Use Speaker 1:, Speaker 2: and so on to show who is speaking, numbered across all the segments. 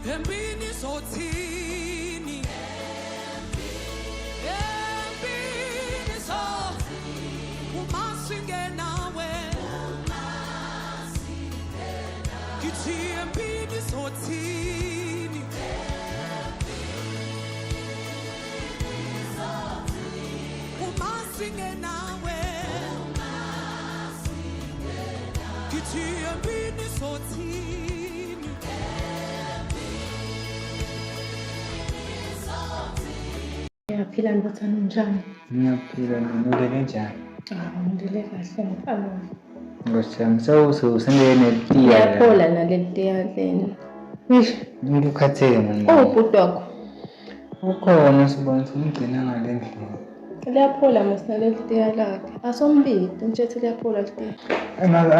Speaker 1: Empini sothini Empini sothini Umasinge nawe Kithi empini sothini Umasinge nawe Kithi empini sothini
Speaker 2: Ngiyaphila ndothana njani?
Speaker 3: Ngiyaphila ngilele njani?
Speaker 2: Ngilele kahle ngifana.
Speaker 3: Ngosiyami sewusengene netiya.
Speaker 2: Ngiyaphola naletiya lena.
Speaker 3: Ngikukhathele manje.
Speaker 2: Ubhuti wakho.
Speaker 3: Ukhona sibona umgcina ngale ndlela.
Speaker 2: Liyaphola masinaletiya lakhe. Asombide ntshethe liyaphola letiya.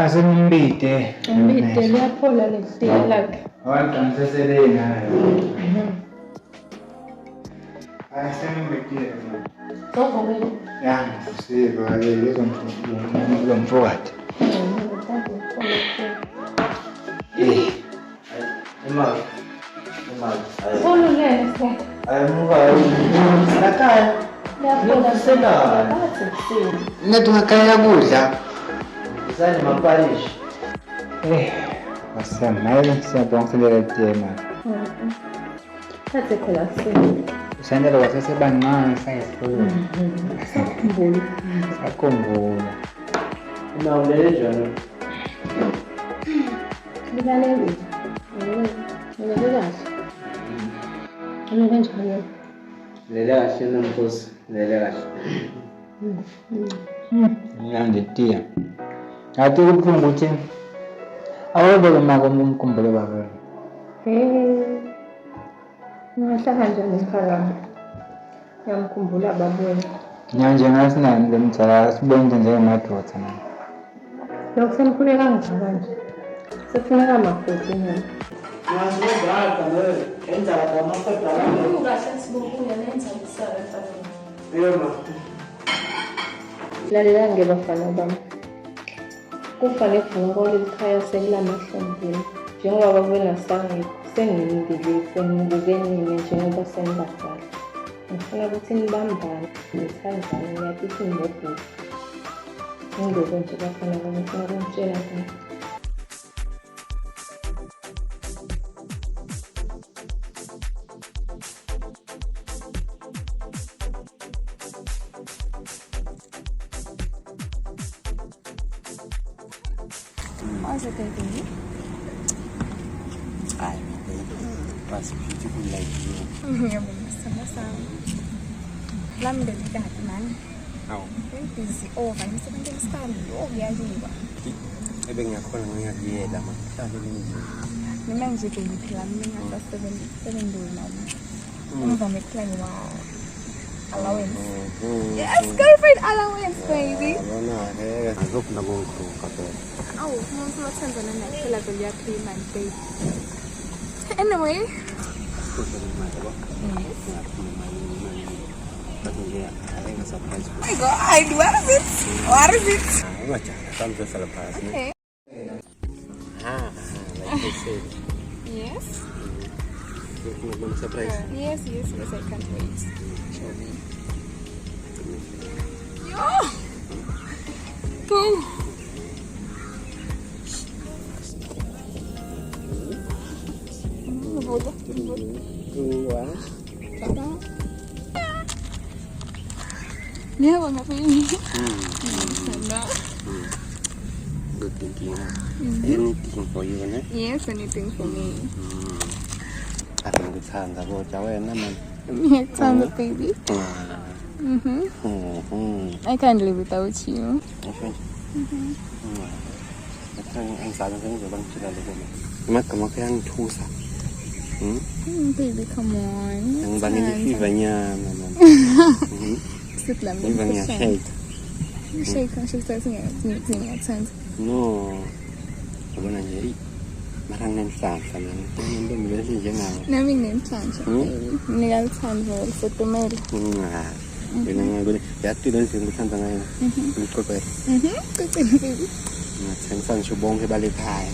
Speaker 3: Asembide.
Speaker 2: Umbide liyaphola letiya lakhe.
Speaker 3: Abantu ngiseseleni nayo. Asembide.
Speaker 2: Sokuvele.
Speaker 3: Ya, siba lezo mfowethu. Imali.
Speaker 2: Solulele se.
Speaker 3: Ayimuka lakhaya.
Speaker 2: Liyaphola
Speaker 3: Sela. Nathi ngakhaya kudla. Isani mapalishi. Wasemele siyabonga silela tema.
Speaker 2: Thathe khona sini.
Speaker 3: Usandela wasesebancane sayisikhulu.
Speaker 2: Sakhumbula.
Speaker 3: Sakhumbula.
Speaker 4: Não, dele já, né?
Speaker 2: Libalele. Ngilele kahle. Kanjani?
Speaker 4: Dele acho não posso. Dele acho.
Speaker 3: Ngiyanditiya. Athi kubuhlungu ukuthi awubeke mako umkhumbule baba.
Speaker 2: Ngahlala njani ekhaya? Ngiyamkhumbula babona.
Speaker 3: Manje ngasinani lemtsala sibonke njengamadoda manje.
Speaker 2: Lokho senikhule kangaka nje. Sekufuneka amafuthi nyana.
Speaker 4: Mas não dá também. Entra lá, não foi pra lá.
Speaker 2: Ungahle sibonke nenza isala mfana.
Speaker 4: Eu, mano.
Speaker 2: Lalela ngebafana bami. Kufanele kuvuka lekhaya sekulamahlombe. Njengoba babona sengingibizise ngibukenini njengoba sengibadala. Ngifuna ukuthi nibambane, nithandane, ngiyakuthi nibobhuti. Ngiloko nje bafana bami ngifuna ukunitshela khona.
Speaker 5: How's it going?
Speaker 4: Ai, was beautiful like you.
Speaker 5: Yeah, sama-sama. Lami delikati man.
Speaker 4: Aw.
Speaker 5: Busy over. Ngisebenza isikali. Ngiyayiba.
Speaker 4: Ebengiyakhona ngiyakuyela manje. Mhlawumbe ngiyiyo.
Speaker 5: Mina nje phela mina ngasebenza nami. Ngivame ukuklanywa allowance. Yes, girlfriend allowance, baby.
Speaker 4: Yabona-ke ngizofuna konke phela.
Speaker 5: Awu, umuntu lothandana naye phela vele uyaphila baby. Anyway. My God, what is it? What is it?
Speaker 4: Okay. Like I said.
Speaker 5: Yes.
Speaker 4: Surprise.
Speaker 5: Yes, I can't wait. Show me. Yo! Boom! Yeah, I'm happy.
Speaker 4: Good thinking. Anything for you, ne?
Speaker 5: Yes, anything for me.
Speaker 4: Akan kuthanda kodwa wena man.
Speaker 5: Ngiyakthanda baby. I can't live without you.
Speaker 4: Angisazi ngizoba ngithula lokho. Imagama kuyangithusa.
Speaker 5: Baby, come on.
Speaker 4: Ngibangela ifiva nyana man.
Speaker 5: Sit la
Speaker 4: Ifiva ngiyashake.
Speaker 5: Ngishake ngiyathenga.
Speaker 4: No. Ubona nje mara ngenhlanhla mina. Ntombi bese njengawe.
Speaker 5: Nami nginenhlanhla baby. Ngiyakuthanda ulifuthumela.
Speaker 4: Mina ngiyakule. Yathula nje ngithanda ngayo. Ngixoxela.
Speaker 5: Kucela baby.
Speaker 4: Ngithengisana shubonke balekhaya.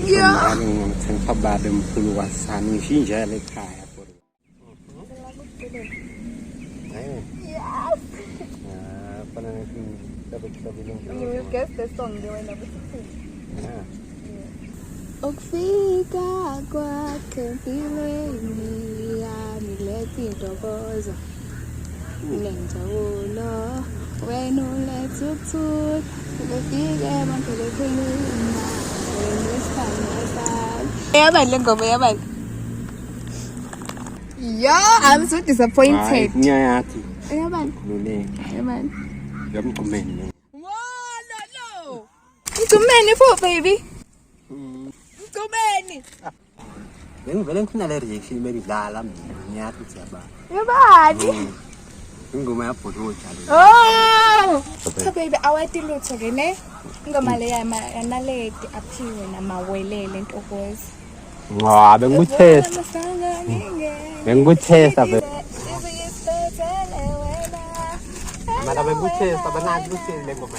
Speaker 4: Yeah. Ngithengisa baba emkhulu wasami ngishinje lekhaya for.
Speaker 5: Yes.
Speaker 4: Pana nasi dapat bilang.
Speaker 5: You guess the song they were never sing.
Speaker 4: Yeah.
Speaker 5: Ukufika kwakhe empilweni yami lethi intokozo nenjabulo wena uletha ukuthula ubefike abantu bekhuluma wena isithandwa yabani le ngoma yabani I'm so disappointed
Speaker 4: Nyayathi
Speaker 5: yabani
Speaker 4: lule
Speaker 5: yabani
Speaker 4: yamqumeni
Speaker 5: no Ngumeni for baby Ngumeni
Speaker 4: Ngivele ngifuna le reaction medidlala mina nyathi siyaba
Speaker 5: yabani
Speaker 4: ingoma yaphotoja le
Speaker 5: cha baby awati lutho ke ne ingoma le yanaleti aphiwe namawelele intokozo
Speaker 4: bengikuthesta mana bengikuthesta banati kuthini le ngoma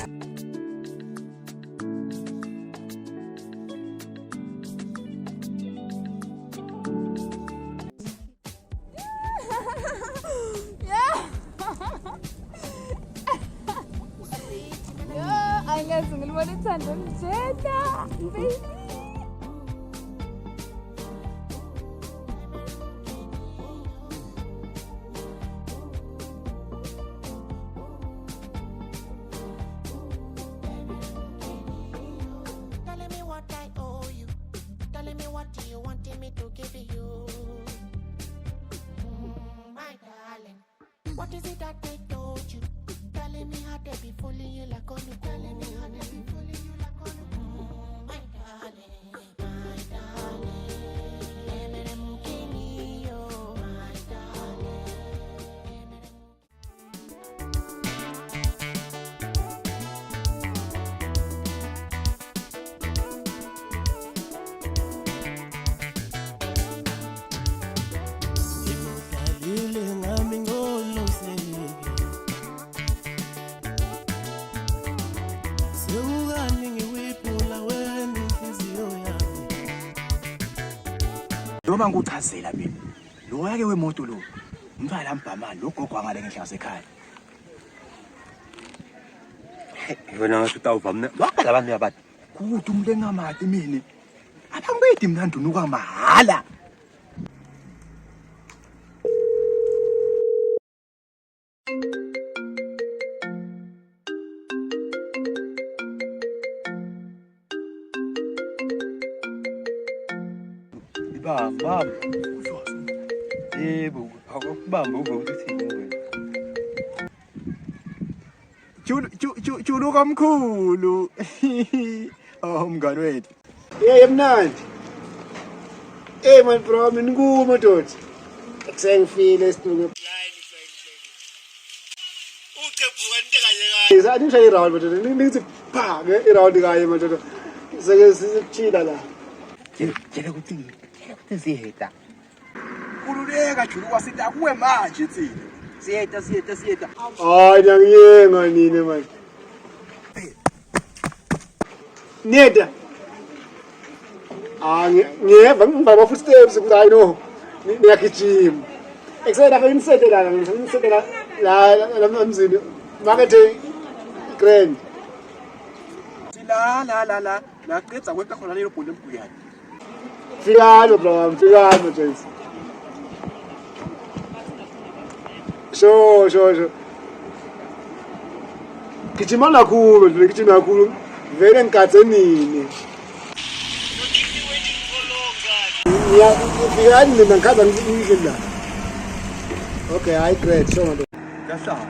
Speaker 5: angazi ngilibona ithando njena baby
Speaker 6: What is it that they told you? Telling me how they be fooling you like on the telling me how they be fooling you like on the my darling, my darling. Eminem King, yo, my darling.
Speaker 7: Noma ngikuchazela mina lo yake wemoto lo umfana mbamani lo gogo angale ngihlala ngasekhaya
Speaker 4: wena ngasutawuva mina wakala abantu yabathi
Speaker 7: kuthi umuntu engamati mina abangibedi mina ndunuka mahala
Speaker 4: bamba yebo akubamba uvuka uthini wena
Speaker 7: Julu kamkhulu mngani wethu emnandi man bro mina nguma dot akusengifile esituke ucebuka into kanye kanye anisha iround but ngithi pha ke iround kanye manje seke sikuchila la
Speaker 4: tshela ukuthi siyeheta
Speaker 7: kululeka Julu kwasithi akuwe manje thina
Speaker 4: siyeheta
Speaker 7: hayi ngiyenga nini manje Neda ngiyeva ngibaba footsteps ukuthi hayi no ngiyagijima excited afa ngisetela la mzini market grand la qedza kwenta khona lelo bhondo empuyani fikalo bro fikalo James sho gijima kakhulu vele ngikatse nini ngiyafika mina ngikhaza ngidle la okay I great so manje
Speaker 4: kahlala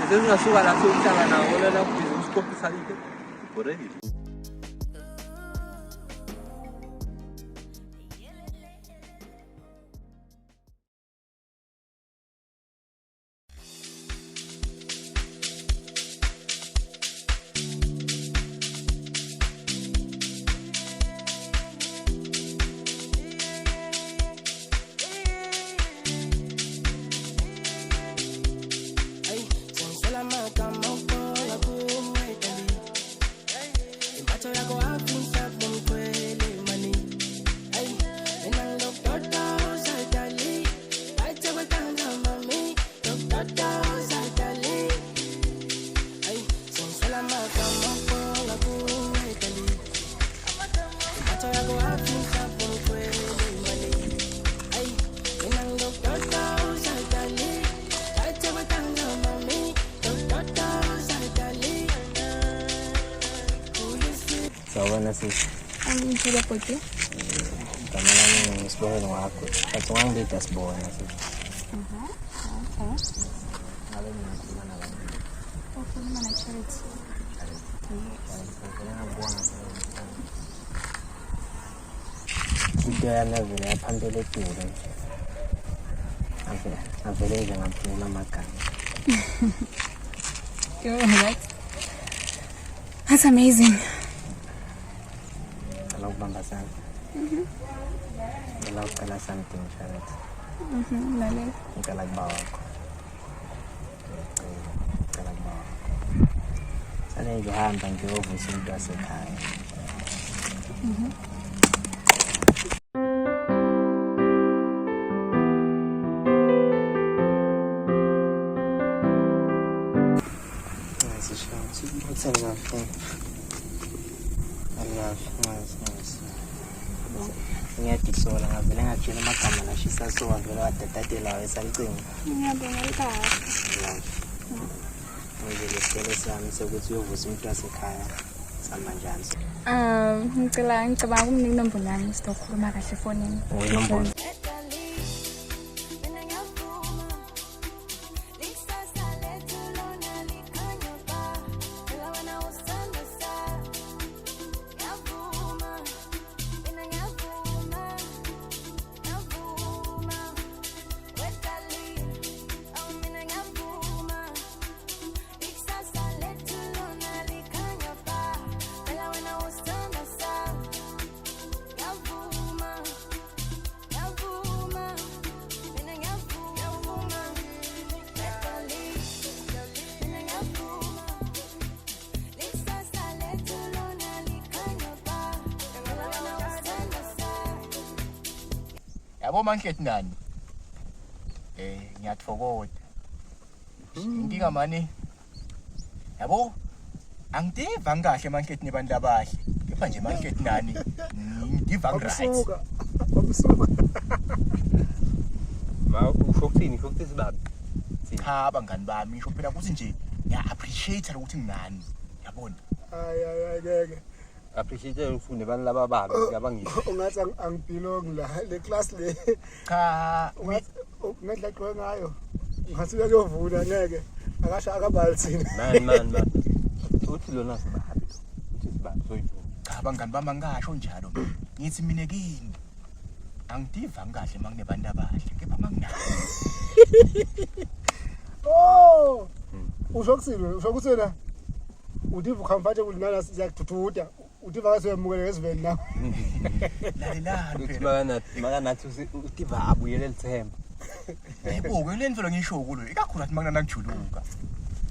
Speaker 4: sengasuka la sokuhlala nawo la business copy salike already
Speaker 6: Ay, la cama, la boom,
Speaker 4: Sawubona sisi.
Speaker 5: Angithula bhuti.
Speaker 4: Nami ngisibonelo wakho. Athi wangida sibona sisi.
Speaker 5: Okay.
Speaker 4: Ngabe ngiyakhuluma nabantu.
Speaker 5: Ukhuluma na Charity.
Speaker 4: Into yanavele yaphambele eDura nje. Avele nje ngaphuma amagama.
Speaker 5: That's amazing.
Speaker 4: Alokubamba sana. Ngicela ucela something Charity.
Speaker 5: Lalela.
Speaker 4: Ngicela kuba wakho. Ngicela kuba wakho. Sale ngihamba ngiyovusa umuntu wasekhaya. Ngiyadisola ngavele ngajula amagama nashisa so wavele wadadatela esalicinga.
Speaker 5: Ngiyabonga baba.
Speaker 4: Ngizele isicelo sami sokuthi uyovusa umuntu wasekhaya samanjani.
Speaker 5: Ngicabanga ukunika inombolo yami sizokhuluma kahle efonini.
Speaker 4: Inombolo.
Speaker 8: Yabo Manhlet nani? Ngiyathokoza. Inkinga mani. Yabo angitiva kahle Manhlet nebantu abahle. Kepha nje Manhlet nani? Ngiva right.
Speaker 7: Absuka.
Speaker 4: Ma ufokuthini fokuthi baba.
Speaker 8: Cha bangani bami ngisho phela ukuthi nje ngiya appreciate ukuthi nginani. Yabona?
Speaker 7: Ay ngeke.
Speaker 4: Appreciate ufunde abantu laba babi yabangisho.
Speaker 7: Ungathi angibelong la le class le.
Speaker 8: Cha
Speaker 7: Ngedla qwe ngayo. Ngathi uyayovuna ngeke. Akasha akabali thina.
Speaker 4: Man. Uthi lona sibabi. Uthi sibabi soyivuna.
Speaker 8: cha bangani bami angasho njalo. Ngithi mina kini angidiva kahle makunebantu abahle kepha manginalo.
Speaker 7: Oh. Usho kuthina. Udiva comfortable nana siyakuthuthuda. Udiva kasuyamukele ngesiveni nawe.
Speaker 8: Lalelani
Speaker 4: Uthi
Speaker 8: phela.
Speaker 4: makanathi udiva abuyele lithemba.
Speaker 8: Yebo le nto ngisho kulo ikakhulu athi makuna ngijuluka.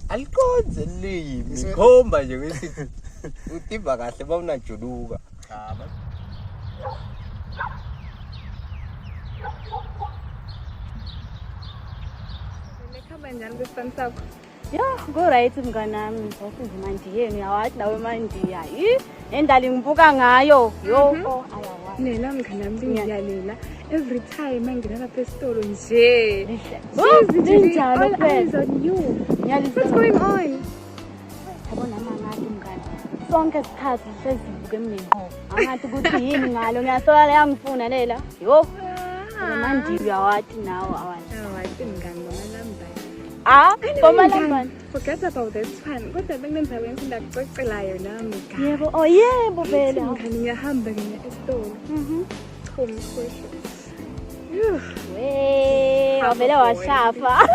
Speaker 4: Alikonze limi khomba nje kwesithi udiva kahle bawunajuluka.
Speaker 8: Cha
Speaker 5: Lekhamba njani kwesifani sakho?
Speaker 9: Ya, go-right mnganami ngizofunda imandiyeni uyawathi nawe mandiya. Nendali ngibuka ngayo. Yo, ayawathi.
Speaker 5: Nela mnganami ngiyalela. Every time mangena lapha esitolo nje.
Speaker 9: Ninjalo
Speaker 5: Eyes
Speaker 9: phela.
Speaker 5: on you.
Speaker 9: Ngiyalizwa.
Speaker 5: What's going on?
Speaker 9: Yabona mangathi mngani. Sonke isikhathi sezibuke emini. Angathi ukuthi yini ngalo ngiyasola la ngifuna lela. Yo, mandiya uyawathi nawe awathi.
Speaker 5: Awathi mngani ngomalambane.
Speaker 9: Ngomalambane.
Speaker 5: Forget about that one. Kodwa bengenzaweni ngifunda kucocela yona mngani.
Speaker 9: Yebo, yebo vele.
Speaker 5: Mngani ngiyahamba ngiya esitolo. Mkhoshi.
Speaker 9: Wavele washafa.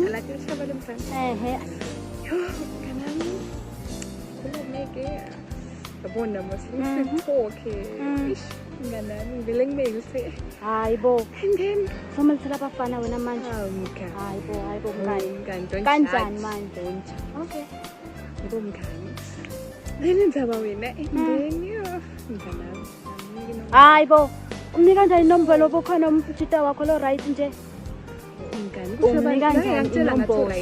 Speaker 5: Alake shabale mfana. Kanami. Kulomeke. Yabona masikhokhe. Nganami ngivele ngibekuse.
Speaker 9: Hayibo.
Speaker 5: And then
Speaker 9: Somalithela abafana wena manje.
Speaker 5: mngani.
Speaker 9: Hayibo mngani.
Speaker 5: Mngani
Speaker 9: Kanjani manje?
Speaker 5: Okay. Yebo mngani. Lenenzaba wena endeni yo. Mngani.
Speaker 9: Hayibo. Umnika kanjani inombolo bokhona umfutshita wakho lo right nje?
Speaker 5: Mngani.
Speaker 9: Umnika kanjani inombolo?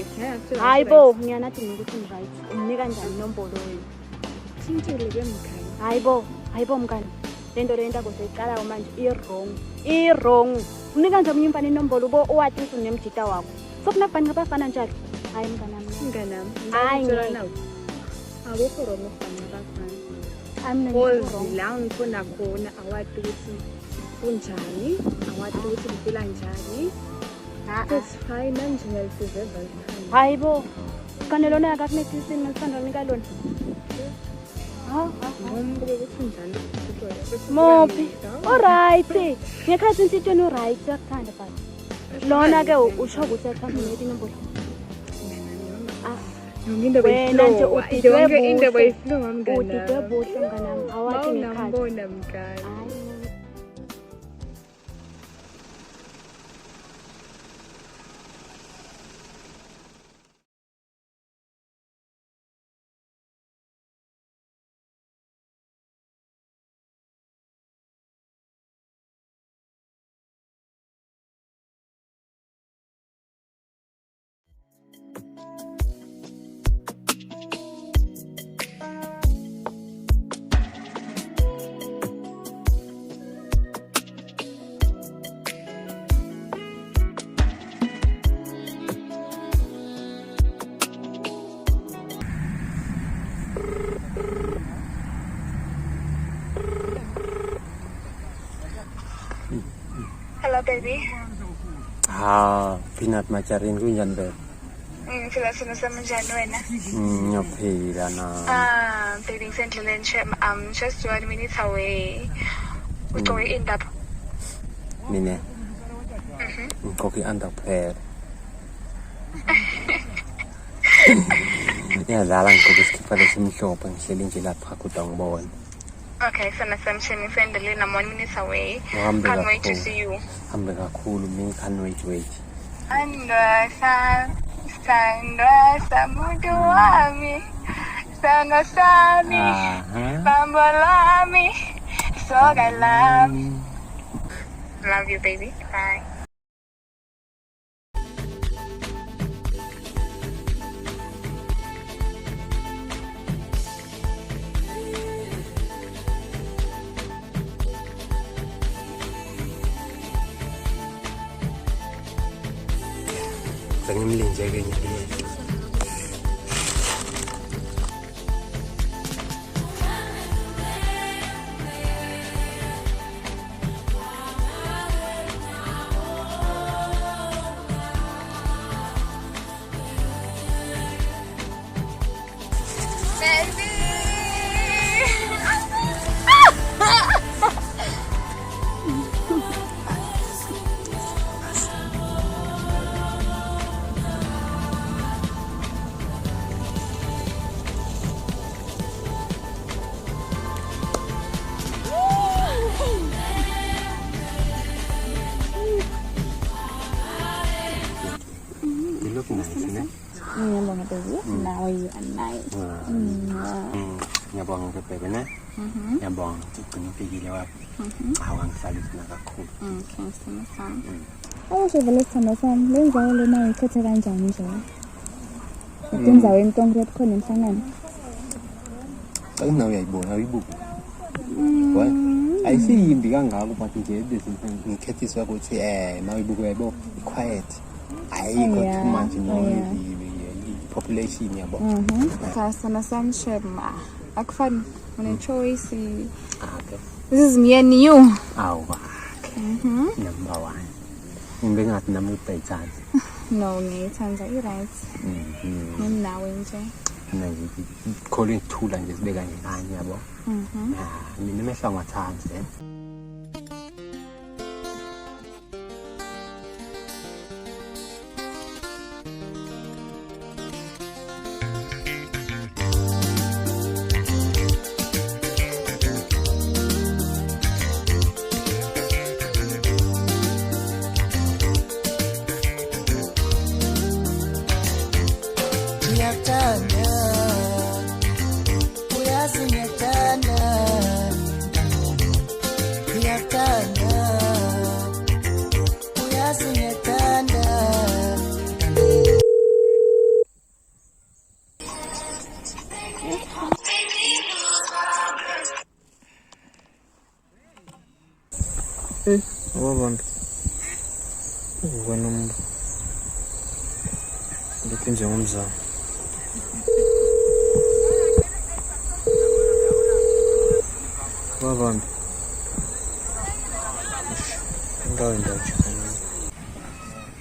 Speaker 9: Hayibo, ngiyanathi ukuthi right. Umnika kanjani inombolo wena?
Speaker 5: Shintshile ke mngani.
Speaker 9: hayibo mngani. Lento lento akuseyiqala manje i-wrong. Unika nje omunye umfana inombolo owathi unemjita wakho. Sokunabani ngabafana njalo. Hayi mnganami. Hayi
Speaker 5: Akukho wrong ukubhanga abafana.
Speaker 9: wrong.
Speaker 5: La ngikhona khona awazi ukuthi kunjani, awazi ukuthi ngifila njani. It's fine manje ngiyalideserve lithando.
Speaker 9: Hayibo. Kanti lona akakunethisi ngithanda nika lona.
Speaker 5: Ngombuke ukuthi njani.
Speaker 9: Mophi. Alright. Ngekhathi insitweni uright yakuthanda baba. Lona ke usho ukuthi athanda ngethi inombolo. Wena nje udidwe
Speaker 5: boyiflow mngani.
Speaker 9: Udidwe buhle mnganami. Awathi ngekhathi.
Speaker 5: Ngibona mngani.
Speaker 10: Hello baby.
Speaker 4: Peanut macarin kunjan babe.
Speaker 10: Phila simo sami njani wena?
Speaker 4: Ngiyaphila na.
Speaker 10: Baby ngisendleleni Shem. I'm just 1 minute away. Ucoke indaba.
Speaker 4: Mina. Ngikoki underwear. Ngiyadlala ngikoki isikipha lesimhlophe ngihleli nje lapha kodwa ngibona.
Speaker 10: Okay, sana Sam Shem ngisendleleni. I'm 1 minute away. Can't wait to see you.
Speaker 4: Hambe kakhulu mina can't wait.
Speaker 10: Sandra mudu wami. Sana sami. Bamba lami. Soga lami. Love you baby. Bye.
Speaker 4: Ngimlinjeke ngiyena. Look nice, isn't it?
Speaker 9: Ngiyabonga baby. Now you are nice.
Speaker 4: Ngiyabonga ke baby ne? Ngiyabonga ugcina ufikile wapi? Awangisalisi nakakhulu.
Speaker 9: Okay, sami. Awusho vele sithando sami, lenzayo lena ngikhethe kanjani nje? Endaweni concrete khona emhlangano.
Speaker 4: Awuna uyayibona uyibuka. What? Ayisiyimbi kangako but nje ngikhethiswa ukuthi mayibuka uyayibo quiet. Ayikho too much the population yabo.
Speaker 5: Sana Sam Shem. Akufani une choice.
Speaker 4: Okay.
Speaker 5: This is me and you.
Speaker 4: Awa. Number 1. Ngingathi nami uyibhayithazi.
Speaker 5: No, ngiyithanda i-right. Ngimnawe nje.
Speaker 4: Mina ngithi khole ngithula nje sibeka nje kanye yabo. Mina emehla ngathanzi. Awabambe. Wena umuntu. Lokhu njengomzamo. Awabambe. Indawo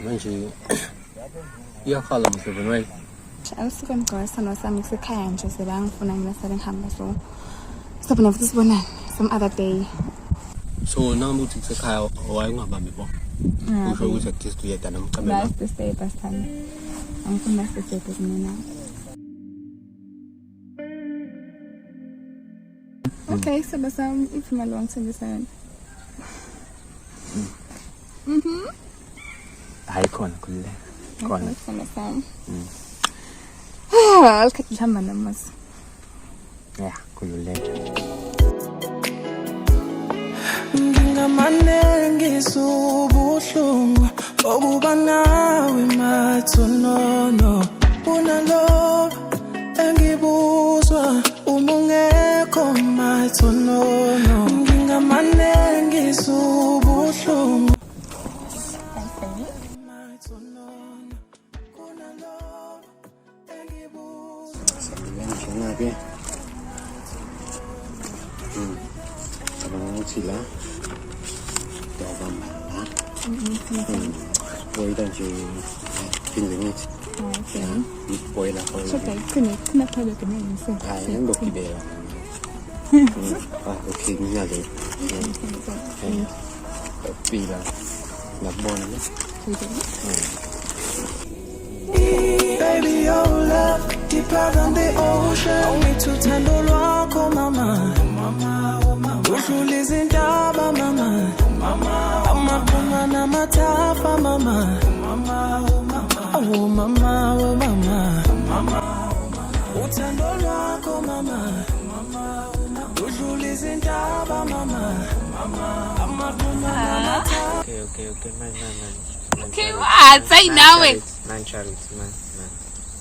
Speaker 4: manje iyakhala mhlobeni wayi.
Speaker 5: Awusuke emgwasana sami kusekhaya nje sebangifuna nginasale ngihamba so sabona futhi sibonane some other day.
Speaker 4: So nami uthi kusekhaya waye ungabambi bo. Usho ukuthi akuthisti uyeda namqamela.
Speaker 5: Last stay pasana. Angifuna sisete kumina. Okay, so basam if my long to listen.
Speaker 4: Hayi khona kulle. Khona.
Speaker 5: Basam. I'll cut the hammer numbers.
Speaker 4: Yeah, kululeke.
Speaker 1: Ngingamanenge subuhlungu okuba nawe mathonono unalo engibuzwa uma ungekho mathonono ngingamanenge subuhlungu
Speaker 4: Ngabe ukuthi la dabamba boyda nje pinzenithi boyla boyla
Speaker 5: kuna pale kwenye
Speaker 4: hayi ngokibela okay ngiyale pila ngabona
Speaker 1: Baby, your love deeper than the ocean. Only to tendo lwakho mama. Udlula izintaba mama. Amaqhuma namathafa mama. Oh mama, oh mama. Uthando lwakho mama. Udlula izintaba mama. Amaqhuma namathafa.
Speaker 4: Okay, man.
Speaker 5: Okay, what? Say now it.
Speaker 4: Man, Charlie, man.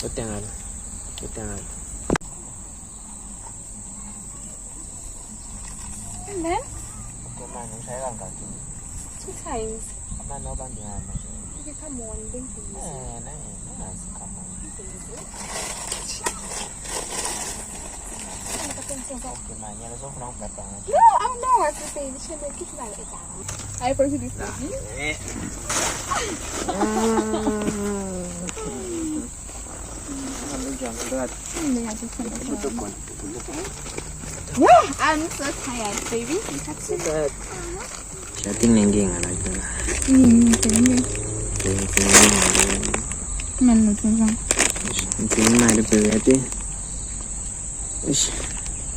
Speaker 4: Utengala.
Speaker 5: And then?
Speaker 4: Okay, man, ushaya kangaki?
Speaker 5: 2 times.
Speaker 4: Abana abandihamba.
Speaker 5: Okay, come on, don't please.
Speaker 4: Come on. Okay, man, you're so long, Papa.
Speaker 5: No, I'm not what to say. We should make it like that. I put this I'm so tired, baby.
Speaker 4: Chatting nginga like that. Ngimali bebete. Ish.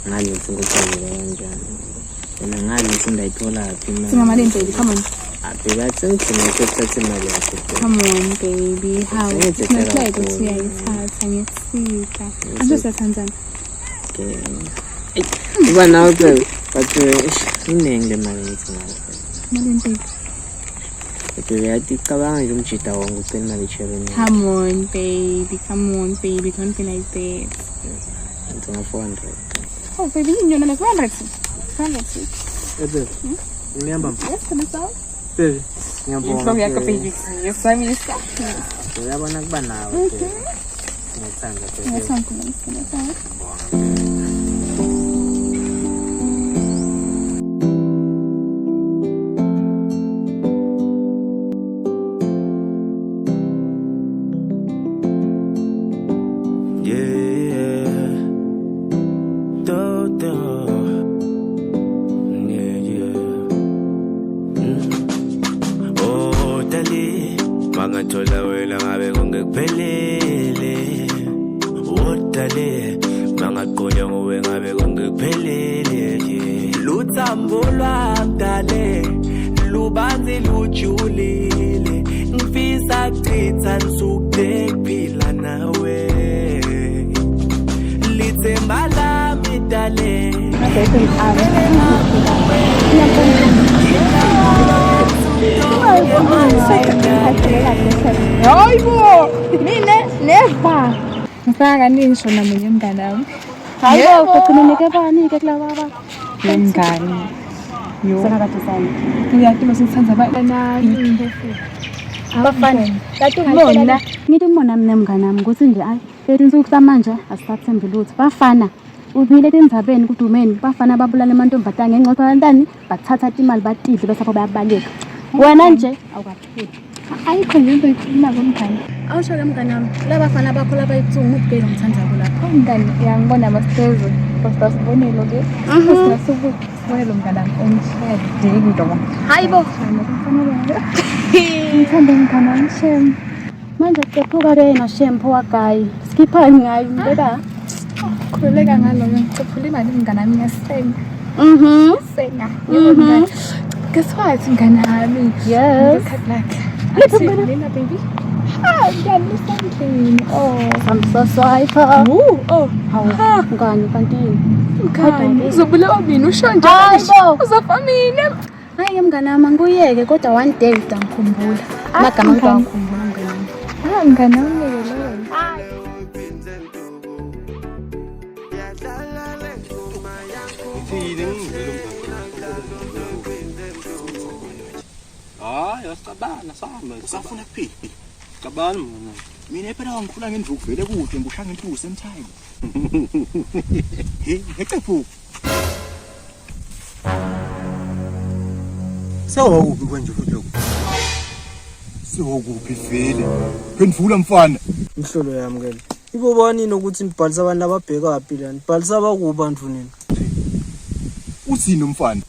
Speaker 4: Ngale singocela kanjani. Mina ngale sindayithola phi manje.
Speaker 5: Singamali baby, come on.
Speaker 4: Abekathi ngithathe imali yakho.
Speaker 5: Come on, baby. How? It's not like it's here. It's hard. I'm just a Tanzania.
Speaker 4: Okay. Uba nawe baby. But iningi imali ngithi ngayo.
Speaker 5: Mali baby.
Speaker 4: Yathi cabanga nje umjida wonke ucela imali echebeni.
Speaker 5: Come on, baby. Don't be like that.
Speaker 4: Ngicela 400.
Speaker 5: Oh, baby, you know like 400. 400.
Speaker 4: Baby. Ngiyamba.
Speaker 5: Yes, can I solve?
Speaker 4: Baby. Ngiyabonga.
Speaker 5: Ngifike yakho baby. Yes, I mean it's
Speaker 4: uyabona kuba nawe. Ngiyathanda baby.
Speaker 5: Ngiyasonke.
Speaker 1: Mangathola wena ngabe kungekuphelele wodale mangaqonya ngowe ngabe kungekuphelele luthambo lwakudale lubanzi lujulile ngifisa chitha nsuku kuphila nawe lithemba lami dale
Speaker 5: Hayibo, mina never. Ngifaka nisho namunye mngane wami. Hayibo, kukhulumeke bani ke kulaba baba? Yemngane.
Speaker 9: Sakakade sami.
Speaker 5: Uyathi masingithanza
Speaker 9: Abafana. Bona ngithi umona mina mngane nami ukuthi nje ayi lethi insuku samanje asisathembi lutho. Bafana ubile endzabeni kudumeni bafana babulala amantombazane ngengxoxo yantani bathatha imali batidle bese bayabaleka. Wena nje awukapheli.
Speaker 5: ayikho nje into eyikhuluma ngomngane.
Speaker 9: Awusho ke mngane wami laba bafana bakho laba yitsungu ubheke ngithandzako lapho.
Speaker 5: Umngane uyangibona masitezwe. Basta sibonelo ke. Sinasuku sibonelo mngane wami omshede ndoba.
Speaker 9: Hayibo.
Speaker 5: Ngithanda mngane wami Shem.
Speaker 9: Manje kephuka ke na shempo wagayi. Skipha ngayo mbeka.
Speaker 5: Khuleka ngaloko ngicophola imali mngane wami ngiyasenga. Senga. Keswathi mngane wami.
Speaker 9: Yes.
Speaker 5: Lena baby. Ngiyamisandleni.
Speaker 9: I'm so sorry for. Hawu mngane kanti
Speaker 5: Mngane uzobulawa mina usho nje. Uzofa mina.
Speaker 9: Hayi mngane wami angiyeke kodwa one day utangikhumbula. Magama ngikhumbula mngane wami.
Speaker 5: Mngane wami leyo.
Speaker 8: Yasicabana sami usafuna kuphi? Cabana mina phela wangikhula ngendvuku vele kude ngushanga intusi emthini. Hey, eqephu. Sewukuphi kwenje futhi lokho? Sewukuphi vele? Phendvula mfana.
Speaker 1: Inhlolo yami ke. Ibo bani nokuthi nibhalisa abantu ababheka aphi la? Nibhalisa abakubantu nini?
Speaker 8: Usini umfana?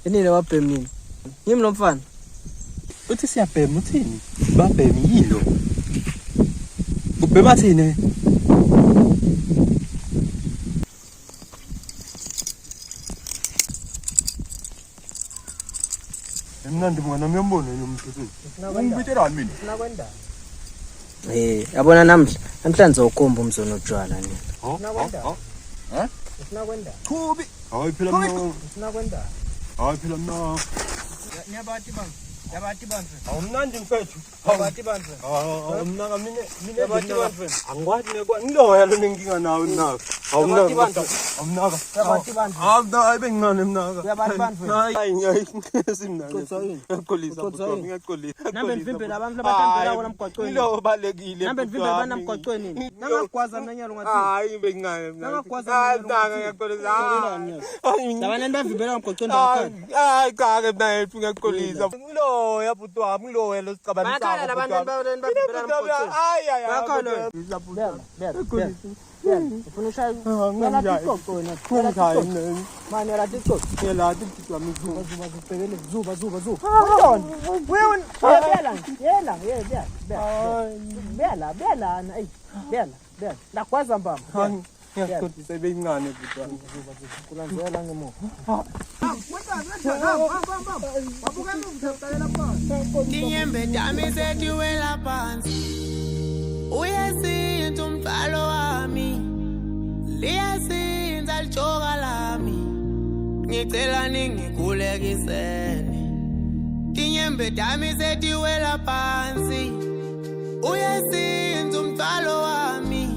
Speaker 1: Yini ababhemi nini? Yimi lo mfana.
Speaker 8: Uthi siyabhema uthini? Babhemi yilo. Ubhema thini? Emnandi mngana ngiyambona yomthuthu. Ungibitelani mina?
Speaker 1: Sinakwenda. Yabona namhlanje ukomba umzono ojwala nini?
Speaker 8: Sinakwenda.
Speaker 1: Sinakwenda.
Speaker 8: Thubi. Hayi phela mina.
Speaker 1: Sinakwenda.
Speaker 8: Hayi phela mina.
Speaker 1: Niyabati bang. Yabati bang.
Speaker 8: Awumnandi mfethu.
Speaker 1: Yabati bang.
Speaker 8: Mina yabati bang. Angikwazi ngilokho lo nenkinga nawe nawe. Awumnaka. Awumnaka.
Speaker 1: Yabati bang.
Speaker 8: Hayi bengingane mnaka.
Speaker 1: Yabati bang.
Speaker 8: Hayi simnaka. Ngiyaqolisa. Ngiyaqolisa.
Speaker 1: Nambe ndivimbela abantu abatambela kona emgwaqweni.
Speaker 8: Ngilo balekile.
Speaker 1: Nambe ndivimbela abantu emgwaqweni. Nangagwaza nanyalo ngathi.
Speaker 8: Hayi bengingane mnaka.
Speaker 1: Nangagwaza
Speaker 8: nanyalo. Ngiyaqolisa.
Speaker 1: Labanye bavimbela emgwaqweni bakhona.
Speaker 8: Hayi cha ke mna ngiyaqolisa. Ngilo yabuti wami ngilo lo sicabana
Speaker 1: sakho. Bakhona labantu bavimbela emgwaqweni.
Speaker 8: Hayi
Speaker 1: bakhona. Ufuna ushaya ngiyala tikoko wena.
Speaker 8: Ngiyala
Speaker 1: mani yala tikoko.
Speaker 8: Ngiyala tikoko wami
Speaker 1: zuba. Ntoni? Buyela. Buyela na. Buyela. Ndakwaza mbamba.
Speaker 8: Ngiyaqolisa beyincane buti wami.
Speaker 1: Kulandzela ngemuva.
Speaker 11: Tinyembe dami setiwela phansi. Uyesinza umthwalo wami. Liyasinza lijoka lami. Ngicela ningikhulekisene. Tinyembe dami setiwela phansi. Uyesinza umthwalo wami.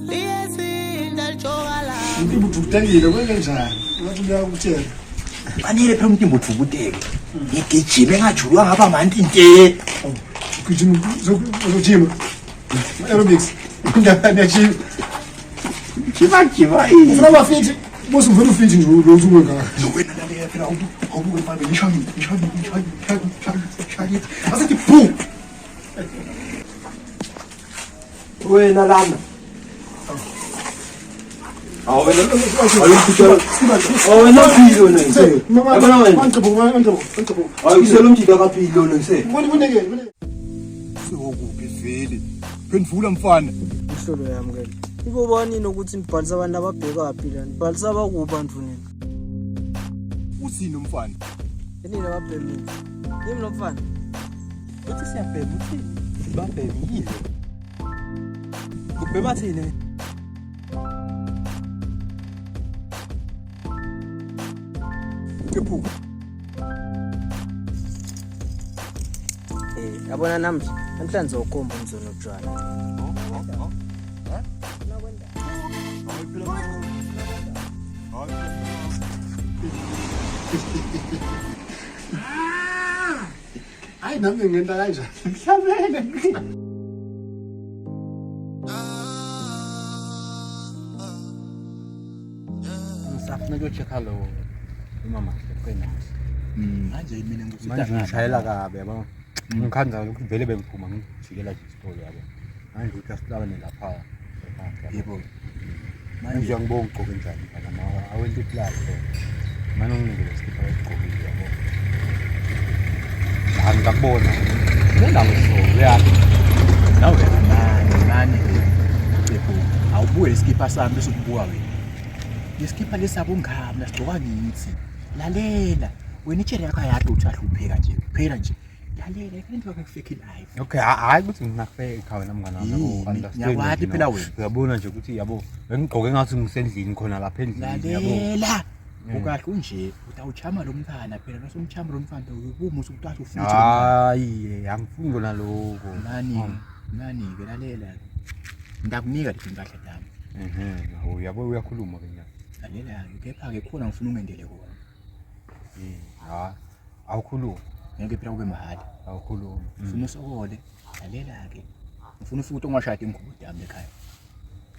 Speaker 11: Liyasinza lijoka lami.
Speaker 7: Umntu uthukile kwenzenjani? Ngathi uyakutshela.
Speaker 8: Fanele phela umuntu imbothukuteke. Ngigijime ngajulwa ngaba manti nte.
Speaker 7: Ugijima uzojima. Aerobics. Ngiyajima.
Speaker 8: Jiva.
Speaker 7: Ufuna bafithi. Bosi uvela ufithi nje lo nsuku ngaka.
Speaker 8: Wena lalela phela awubuke mfana ngishaya. Asithi phu. Wena lana. Wena philo nje. Angqebo. Ayiselo umjida kaphilo nje.
Speaker 7: Uboneke.
Speaker 8: Sewukuphi vele? Phendvula mfana.
Speaker 1: Inhlolo yami ke. Ibo bani nokuthi nibhalisa abantu ababheka aphi la? Nibhalisa abakubantu nini?
Speaker 8: Usini umfana?
Speaker 1: Yini ababhemi nini? Yimi lo mfana.
Speaker 8: Uthi siyabhema uthini? Babhemi yilo. Ubhema thini? Kephu.
Speaker 1: Yabona namhlanje ukomba umzono ojwala.
Speaker 7: Hayi nami ngenta kanjani? Mhlabene.
Speaker 4: Ngisafuna ukuyochecka lo umama eqenasi.
Speaker 8: Manje mina
Speaker 4: Manje ngishayela kabi yabo. Ngikhanza ukuthi vele bengiphuma ngijikela nje isitolo yabo. Manje ukuthi asihlabane lapha.
Speaker 8: Yebo.
Speaker 4: Manje ngibonga ugqoke njani phela ma awenti iplaza. Manje nginikele isikipha egqokile yabo. Angikabona. Nendawo so ya.
Speaker 8: Nawe nani yebo awubuye isikipha sami bese ukubuka wena. Isikipha lesabo ngami lasigcoka ngithi. Lalela wena itshele yakho ayade uthi ahlupheka nje. Phela nje. Lalela into yakho fake life.
Speaker 4: Okay, hayi ukuthi nginafake wena mngana wami understand.
Speaker 8: Yakwadi phela wena.
Speaker 4: Uyabona nje ukuthi yabo bengigqoke ngathi ngisendlini khona lapha endlini yabo.
Speaker 8: Lalela. Ukahle unje utawuchama lo mfana phela nosomchama lo mfana ukumusa ukuthi ufuthe.
Speaker 4: Hayi, angifuni ngona lokho.
Speaker 8: Nani ke lalela. Ndakunika lithi ngahle dami.
Speaker 4: Uyabo uyakhuluma ke nyaka.
Speaker 8: Lalela kepha ke khona ngifuna ungendele kona.
Speaker 4: Awukhuluma.
Speaker 8: Ngeke phela kube mahali.
Speaker 4: Awukhuluma.
Speaker 8: Ngifuna usokole. Lalela ke. Ngifuna ufuthi ongashadi ingkubo dami ekhaya.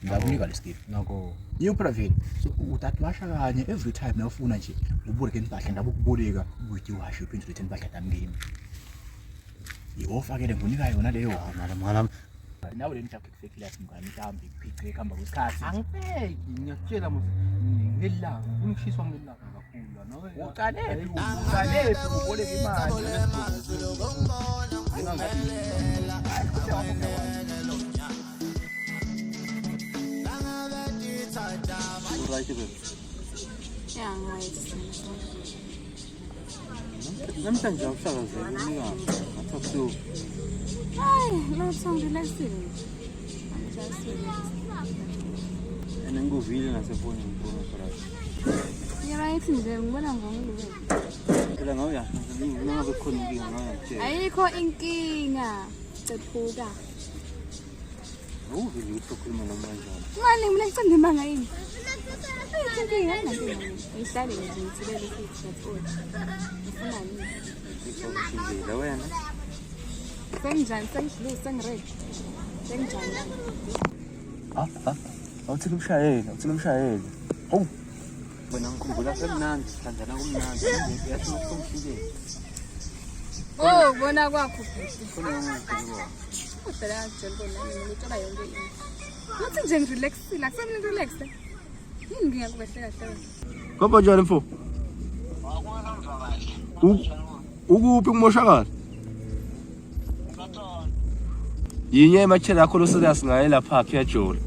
Speaker 8: Ngakunika lesikipha.
Speaker 4: Nako.
Speaker 8: You private. So utatwasha kanye every time na ufuna nje uboleke impahla ndaba ukuboleka ukuthi washo iphinde ulethe impahla dami kimi. Yofakele ngunika yona leyo
Speaker 4: Mama.
Speaker 8: Nawe le ntakho kufake lapha mngani mhlambi iphiceke hamba kwesikhathi.
Speaker 4: Angifeki, ngiyakutshela mos ngelanga, ufuna ukishiswa ngelanga kakhulu nawe.
Speaker 8: Uqalephi uboleka imali.
Speaker 4: Right baby.
Speaker 5: Yeah, right.
Speaker 4: Namhlanje awuhlakazeki unika. Talk to.
Speaker 5: Hayi, lo sound relaxing. I'm just relaxed.
Speaker 4: And nguvile nasefoni ngibona phela.
Speaker 5: Yeah, right nje ngibona ngomlulu.
Speaker 4: Phela ngawe ya, ngabe khona inkinga ngawe ngitshela.
Speaker 5: Ayikho inkinga. Cephuka.
Speaker 4: Uvile ukukhuluma nomanje.
Speaker 5: Ngani mina ngicela imanga yini? Inkinga ngani? Ngihlale nje ngithibele futhi ngiyaqola. Ngifuna yini?
Speaker 4: Ngizokujila wena.
Speaker 5: Sengjani sengidlule sengiready. Sengjani.
Speaker 8: Awuthini umshayeli. Hawu.
Speaker 4: Bona ngikhumbula semnandi, kanjana kumnandi. Ngiyafuna ukumshiyela.
Speaker 5: Oh, bona kwakho futhi.
Speaker 4: Khona ngikukhuluma.
Speaker 5: Phela njengoba nami ngithola yonke into. Uthi nje ngirelaxile, akusemini relaxed. Yini ngiyakwehle kahle.
Speaker 7: Kodwa njani mfo? Ukuphi kumoshakala? Yinye emachela akho lo serious ngaye lapha akhe yajola.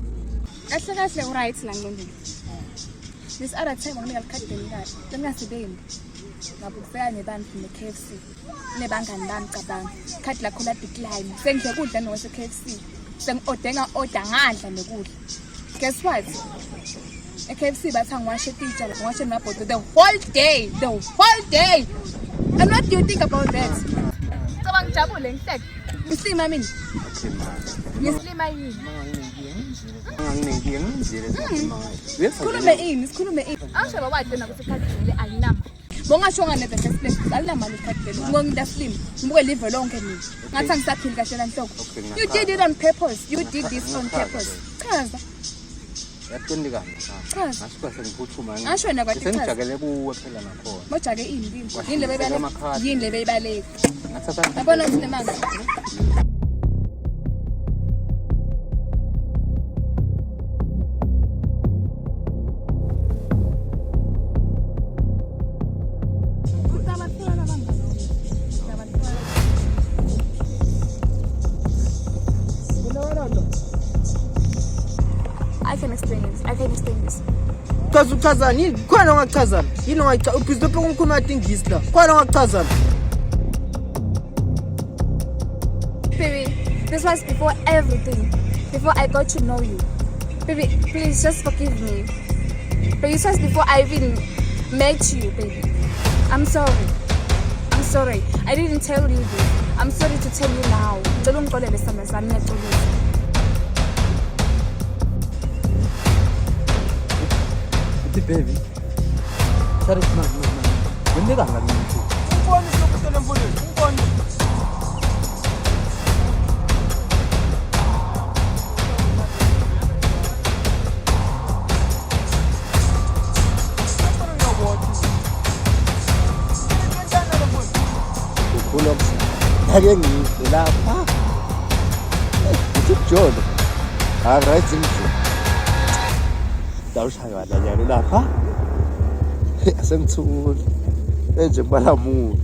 Speaker 5: Kahle kahle uright la ngqondweni. This other time ngomela likhadini kahle. Lemngasebenzi. Ngabukufika nebantu ne-KFC. Nebangani bami cabanga. Ikhadi lakho la decline. Sengidle kudla nowase KFC. Sengi-order ngadla nekudla. Guess what? E-KFC bathi angiwashe ititsha, ngiwashe namabhodo the whole day. And what do you think about that? Cabanga ngijabule ngihleke. Ngislima mina. Ngislima yini? Sikhulume ini. Awusho bawathi na ukuthi ikhadi le ayinamba. Bongasho ngane the first place. Alinamali ikhadi le. Ngongida slim. Ngibuke live lonke mina. Ngathi angisaphili kahle la nhloko. You did it on purpose. You did this on purpose. Chaza.
Speaker 4: Yaqondika.
Speaker 5: Chaza.
Speaker 4: Asikahle ngiphuthuma.
Speaker 5: Asho wena kwathi chaza.
Speaker 4: Sengijakele kuwe phela nakhona.
Speaker 5: Mojake ini kimi. Yini le beyibaleka.
Speaker 4: Ngathatha.
Speaker 5: Yabona ukuthi nemanga. I can explain this.
Speaker 1: Uchazani yini? Khona ongachazana. Yini ongacha ubhizi lapho kunkhuluma atingisi la. Khona ongachazana.
Speaker 5: Baby, this was before everything. Before I got to know you. Baby, please just forgive me. Baby, this was before I even met you, baby. I'm sorry. I didn't tell you this. I'm sorry to tell you now.
Speaker 1: Baby. Sorry, man.
Speaker 8: kwenzekani la kimi?
Speaker 1: Ungibona isokutela emfuleni. Ungibona.
Speaker 7: Ukhula ake ngihle lapha. UJohn. Right nje. Dawushaya nyalo lapha. Asemthuli. Enje kubalamulo.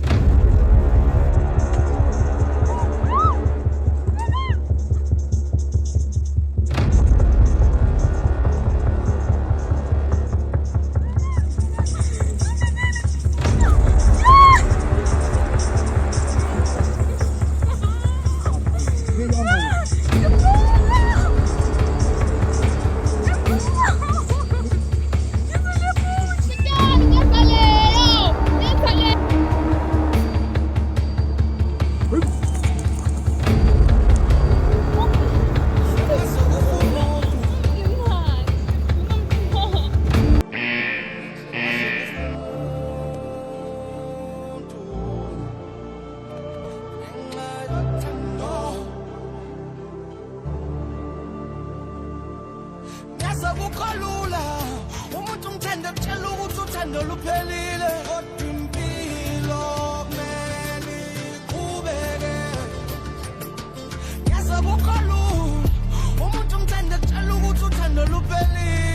Speaker 11: Kulula umuntu umthanda kutshela ukuthi uthando luphelile kodwa impilo kumele iqhubeke yazi kulula umuntu umthanda kutshela ukuthi uthando luphelile